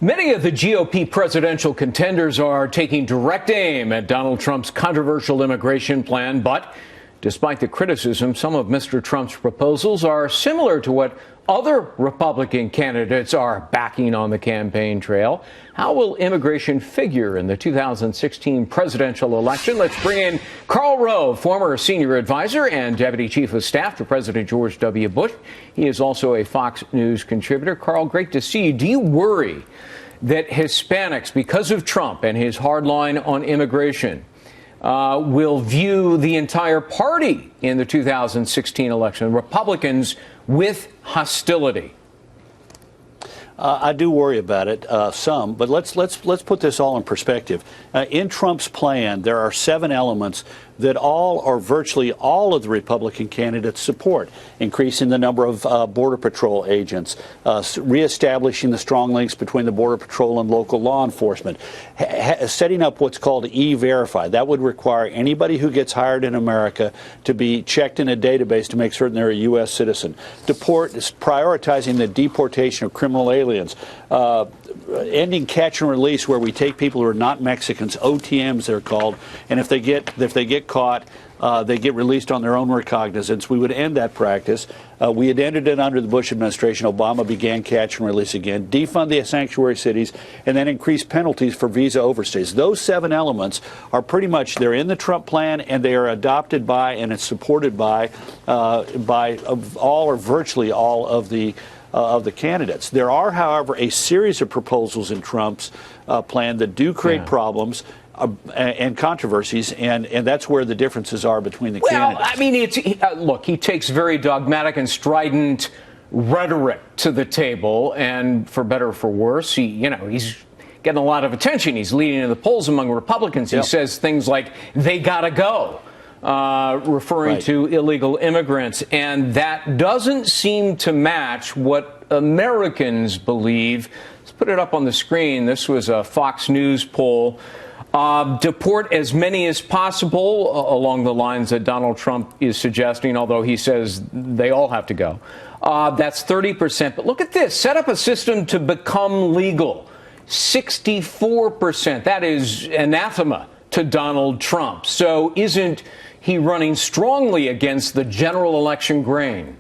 Many of the GOP presidential contenders are taking direct aim at Donald Trump's controversial immigration plan. But despite the criticism, some of Mr. Trump's proposals are similar to what other Republican candidates are backing on the campaign trail. How will immigration figure in the 2016 presidential election? Let's bring in Karl Rove, former senior advisor and deputy chief of staff to President George W. Bush. He is also a Fox News contributor. Karl, great to see you. Do you worry that Hispanics, because of Trump and his hard line on immigration, will view the entire party in the 2016 election, Republicans, with hostility? I do worry about it some, but let's put this all in perspective. In Trump's plan, there are 7 elements that all or virtually all of the Republican candidates support: increasing the number of Border Patrol agents, reestablishing the strong links between the Border Patrol and local law enforcement, setting up what's called E-Verify. That would require anybody who gets hired in America to be checked in a database to make certain they're a U.S. citizen, prioritizing the deportation of criminal aliens, ending catch and release, where we take people who are not Mexicans, OTMs they're called, and if they get caught, they get released on their own recognizance. We would end that practice. We had ended it under the Bush administration. Obama began catch and release again, defund the sanctuary cities, and then increase penalties for visa overstays. Those 7 elements are pretty much, they're in the Trump plan, and they are adopted by and it's supported by all or virtually all of the candidates. There are, however, a series of proposals in Trump's plan that do create problems and controversies, and that's where the differeres are between the candidates. Well, I mean, look, he takes very dogmatic and strident rhetoric to the table, and for better or for worse, he's getting a lot of attention. He's leading in the polls among Republicans. He says things like, they gotta go, referring to illegal immigrants, and that doesn't seem to match what Americans believe. Let's put it up on the screen. This was a Fox News poll. Deport as many as possible, along the lines that Donald Trump is suggesting, although he says they all have to go. That's 30%. But look at this. Set up a system to become legal. 64%. That is anathema to Donald Trump. So isn't he running strongly against the general election grain?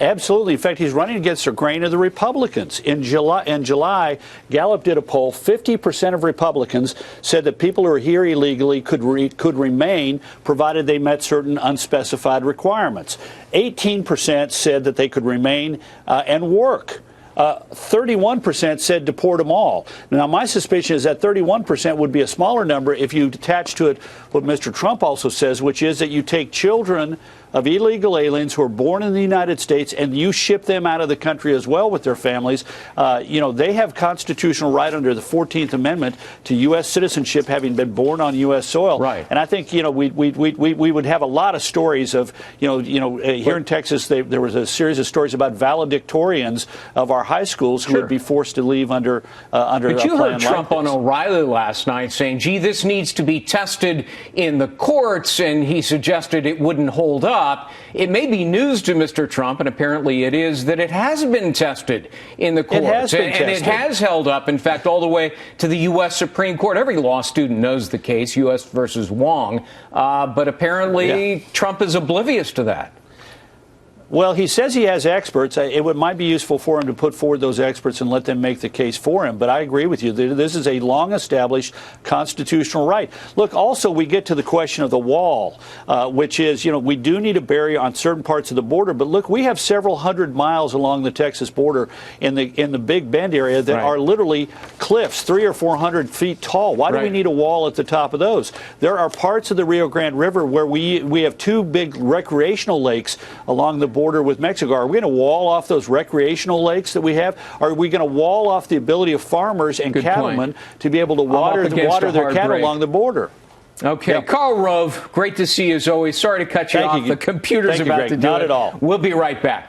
Absolutely. In fact, he's running against the grain of the Republicans. In July, Gallup did a poll. 50% of Republicans said that people who are here illegally could remain, provided they met certain unspecified requirements. 18% said that they could remain and work. 31% said deport them all. Now, my suspicion is that 31% would be a smaller number if you attach to it what Mr. Trump also says, which is that you take children of illegal aliens who are born in the United States and you ship them out of the country as well with their families. They have constitutional right under the 14th Amendment to U.S. citizenship, having been born on U.S. soil. Right. And I think, we would have a lot of stories of, here in Texas, there was a series of stories about valedictorians of our high schools who would be forced to leave under a plan like this. But you heard Trump on O'Reilly last night saying, gee, this needs to be tested in the courts, and he suggested it wouldn't hold up. It may be news to Mr. Trump, and apparently it is, that it has been tested in the courts. It has been tested. And it has held up, in fact, all the way to the U.S. Supreme Court. Every law student knows the case, U.S. versus Wong. But apparently Trump is oblivious to that. Well, he says he has experts. Might be useful for him to put forward those experts and let them make the case for him. But I agree with you. This is a long-established constitutional right. Look, also, we get to the question of the wall, which is, we do need a barrier on certain parts of the border. But look, we have several hundred miles along the Texas border in the Big Bend area that are literally cliffs, 300 or 400 feet tall. Why do we need a wall at the top of those? There are parts of the Rio Grande River where we have 2 big recreational lakes along the border with Mexico. Are we going to wall off those recreational lakes that we have? Are we going to wall off the ability of farmers and cattlemen to be able to water their cattle along the border? Okay, Karl Rove, great to see you as always. Sorry to cut you off. The computer's about to do it. Not at all. We'll be right back.